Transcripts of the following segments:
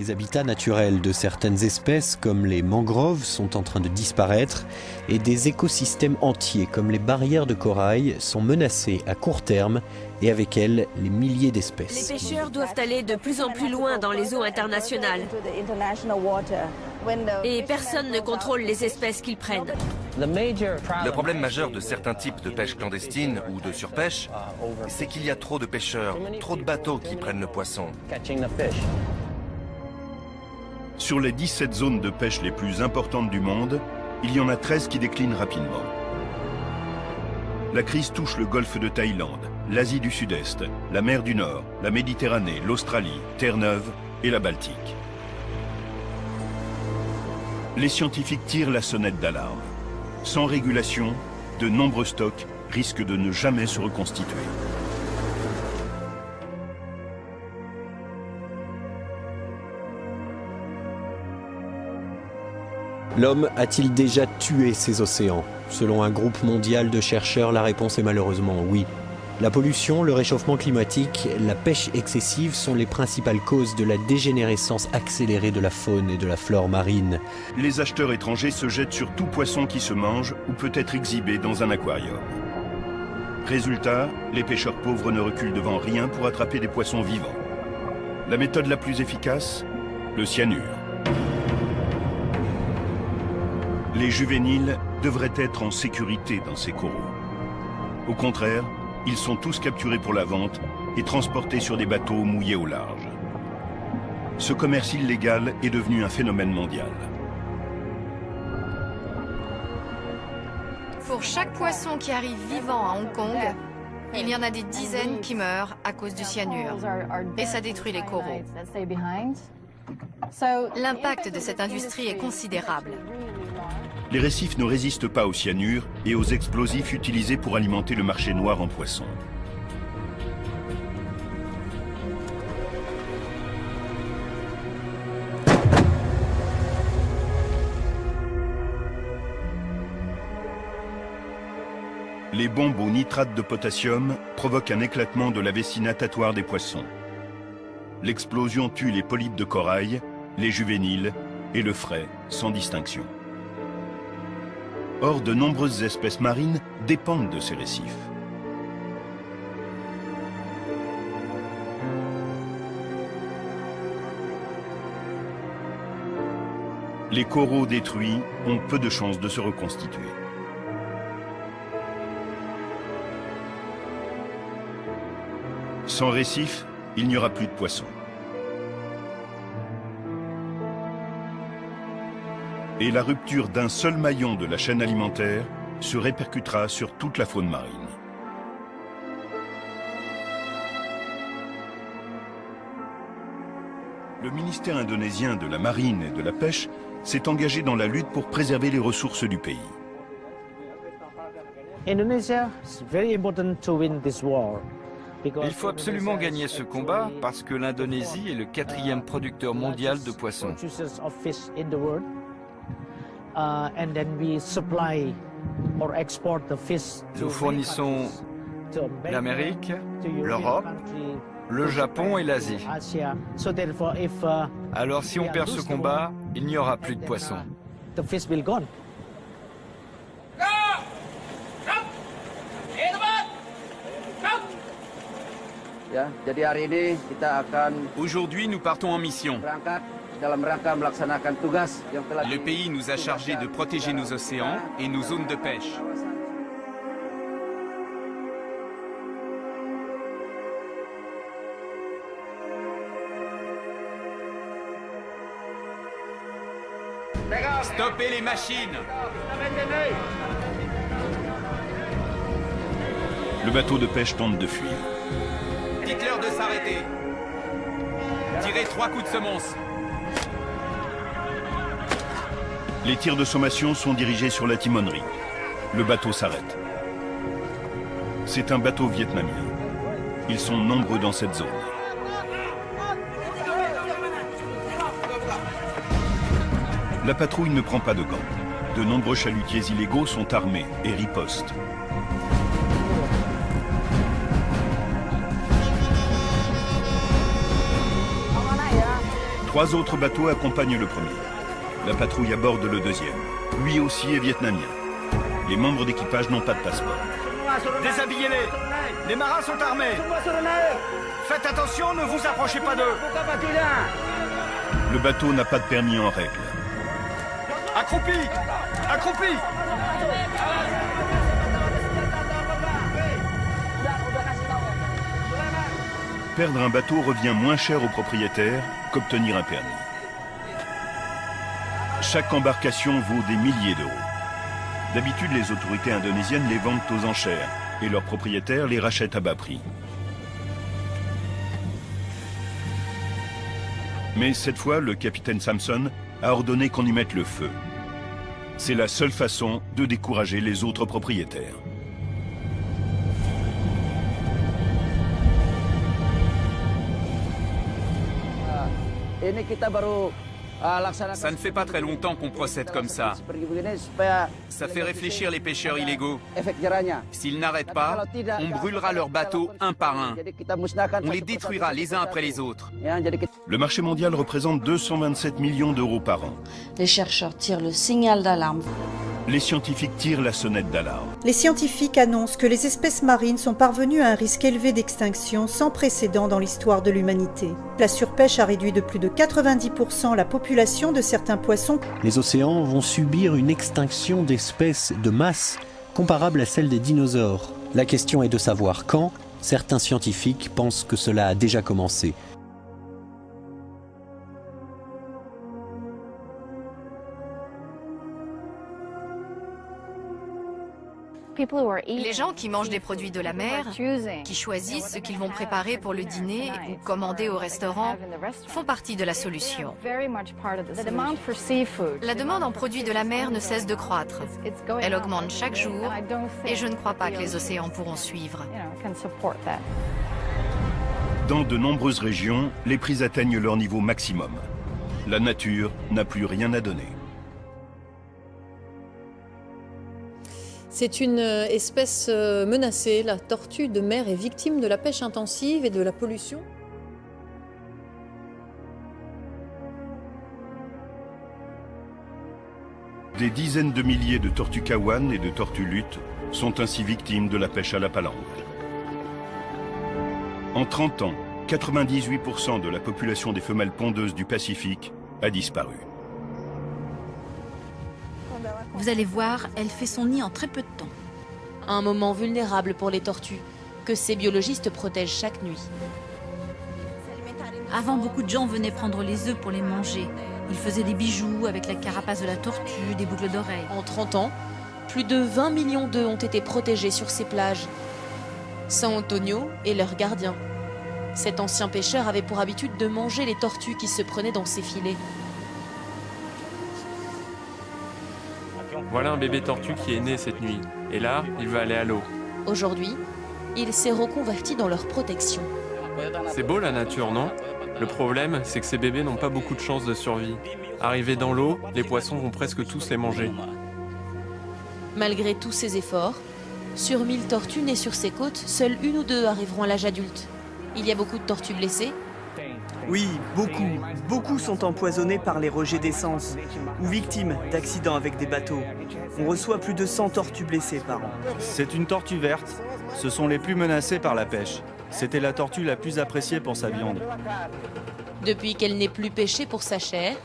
Les habitats naturels de certaines espèces, comme les mangroves, sont en train de disparaître et des écosystèmes entiers, comme les barrières de corail, sont menacés à court terme et avec elles, les milliers d'espèces. Les pêcheurs doivent aller de plus en plus loin dans les eaux internationales et personne ne contrôle les espèces qu'ils prennent. Le problème majeur de certains types de pêche clandestine ou de surpêche, c'est qu'il y a trop de pêcheurs, trop de bateaux qui prennent le poisson. Sur les 17 zones de pêche les plus importantes du monde, il y en a 13 qui déclinent rapidement. La crise touche le golfe de Thaïlande, l'Asie du Sud-Est, la mer du Nord, la Méditerranée, l'Australie, Terre-Neuve et la Baltique. Les scientifiques tirent la sonnette d'alarme. Sans régulation, de nombreux stocks risquent de ne jamais se reconstituer. L'homme a-t-il déjà tué ces océans? Selon un groupe mondial de chercheurs, la réponse est malheureusement oui. La pollution, le réchauffement climatique, la pêche excessive sont les principales causes de la dégénérescence accélérée de la faune et de la flore marine. Les acheteurs étrangers se jettent sur tout poisson qui se mange ou peut être exhibé dans un aquarium. Résultat, les pêcheurs pauvres ne reculent devant rien pour attraper des poissons vivants. La méthode la plus efficace? Le cyanure. Les juvéniles devraient être en sécurité dans ces coraux. Au contraire, ils sont tous capturés pour la vente et transportés sur des bateaux mouillés au large. Ce commerce illégal est devenu un phénomène mondial. Pour chaque poisson qui arrive vivant à Hong Kong, il y en a des dizaines qui meurent à cause du cyanure. Et ça détruit les coraux. L'impact de cette industrie est considérable. Les récifs ne résistent pas au cyanure et aux explosifs utilisés pour alimenter le marché noir en poissons. Les bombes au nitrate de potassium provoquent un éclatement de la vessie natatoire des poissons. L'explosion tue les polypes de corail, les juvéniles et le frai, sans distinction. Or, de nombreuses espèces marines dépendent de ces récifs. Les coraux détruits ont peu de chances de se reconstituer. Sans récifs, il n'y aura plus de poissons. Et la rupture d'un seul maillon de la chaîne alimentaire se répercutera sur toute la faune marine. Le ministère indonésien de la Marine et de la Pêche s'est engagé dans la lutte pour préserver les ressources du pays. Il faut absolument gagner ce combat parce que l'Indonésie est le 4e producteur mondial de poissons. Nous fournissons l'Amérique, l'Europe, le Japon et l'Asie. Alors si on perd ce combat, il n'y aura plus de poissons. Aujourd'hui, nous partons en mission. Le pays nous a chargés de protéger nos océans et nos zones de pêche. Stoppez les machines! Le bateau de pêche tente de fuir. Dites-leur de s'arrêter. Tirez 3 coups de semonce. Les tirs de sommation sont dirigés sur la timonerie. Le bateau s'arrête. C'est un bateau vietnamien. Ils sont nombreux dans cette zone. La patrouille ne prend pas de gants. De nombreux chalutiers illégaux sont armés et ripostent. 3 autres bateaux accompagnent le premier. La patrouille aborde le deuxième. Lui aussi est vietnamien. Les membres d'équipage n'ont pas de passeport. Déshabillez-les! Les marins sont armés! Faites attention, ne vous approchez pas d'eux! Le bateau n'a pas de permis en règle. Accroupi! Accroupi! Perdre un bateau revient moins cher au propriétaire qu'obtenir un permis. Chaque embarcation vaut des milliers d'euros. D'habitude, les autorités indonésiennes les vendent aux enchères et leurs propriétaires les rachètent à bas prix. Mais cette fois, le capitaine Samson a ordonné qu'on y mette le feu. C'est la seule façon de décourager les autres propriétaires. Ça ne fait pas très longtemps qu'on procède comme ça. Ça fait réfléchir les pêcheurs illégaux. S'ils n'arrêtent pas, on brûlera leurs bateaux un par un. On les détruira les uns après les autres. Le marché mondial représente 227 millions d'euros par an. Les chercheurs tirent le signal d'alarme. Les scientifiques tirent la sonnette d'alarme. Les scientifiques annoncent que les espèces marines sont parvenues à un risque élevé d'extinction sans précédent dans l'histoire de l'humanité. La surpêche a réduit de plus de 90% la population de certains poissons. Les océans vont subir une extinction d'espèces de masse comparable à celle des dinosaures. La question est de savoir quand. Certains scientifiques pensent que cela a déjà commencé. Les gens qui mangent des produits de la mer, qui choisissent ce qu'ils vont préparer pour le dîner ou commander au restaurant, font partie de la solution. La demande en produits de la mer ne cesse de croître. Elle augmente chaque jour et je ne crois pas que les océans pourront suivre. Dans de nombreuses régions, les prix atteignent leur niveau maximum. La nature n'a plus rien à donner. C'est une espèce menacée. La tortue de mer est victime de la pêche intensive et de la pollution. Des dizaines de milliers de tortues kawan et de tortues luttes sont ainsi victimes de la pêche à la palangre. En 30 ans, 98% de la population des femelles pondeuses du Pacifique a disparu. Vous allez voir, elle fait son nid en très peu de temps. Un moment vulnérable pour les tortues, que ces biologistes protègent chaque nuit. Avant, beaucoup de gens venaient prendre les œufs pour les manger. Ils faisaient des bijoux avec la carapace de la tortue, des boucles d'oreilles. En 30 ans, plus de 20 millions d'œufs ont été protégés sur ces plages. San Antonio est leur gardien. Cet ancien pêcheur avait pour habitude de manger les tortues qui se prenaient dans ses filets. Voilà un bébé tortue qui est né cette nuit. Et là, il va aller à l'eau. Aujourd'hui, il s'est reconverti dans leur protection. C'est beau la nature, non? Le problème, c'est que ces bébés n'ont pas beaucoup de chances de survie. Arrivés dans l'eau, les poissons vont presque tous les manger. Malgré tous ces efforts, sur 1000 tortues nées sur ces côtes, seules 1 ou 2 arriveront à l'âge adulte. Il y a beaucoup de tortues blessées. Oui, beaucoup. Beaucoup sont empoisonnés par les rejets d'essence ou victimes d'accidents avec des bateaux. On reçoit plus de 100 tortues blessées par an. C'est une tortue verte. Ce sont les plus menacés par la pêche. C'était la tortue la plus appréciée pour sa viande. Depuis qu'elle n'est plus pêchée pour sa chair,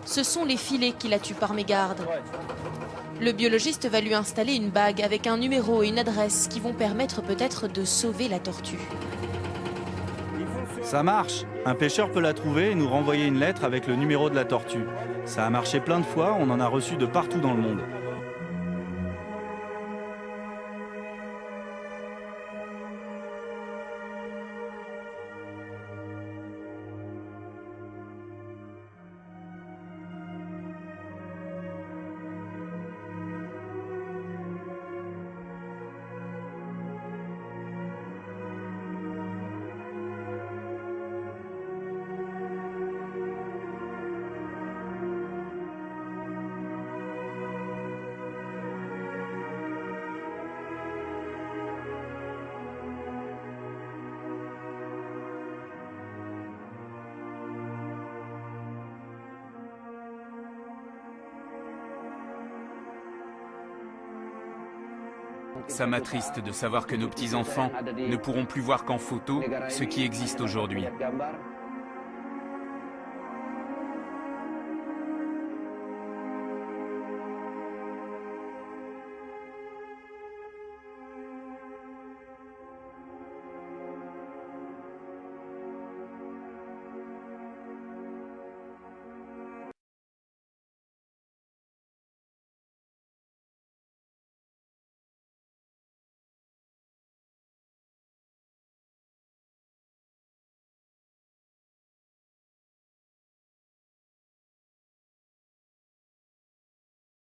ce sont les filets qui la tuent par mégarde. Le biologiste va lui installer une bague avec un numéro et une adresse qui vont permettre peut-être de sauver la tortue. Ça marche. Un pêcheur peut la trouver et nous renvoyer une lettre avec le numéro de la tortue. Ça a marché plein de fois, on en a reçu de partout dans le monde. Ça m'attriste de savoir que nos petits-enfants ne pourront plus voir qu'en photo ce qui existe aujourd'hui.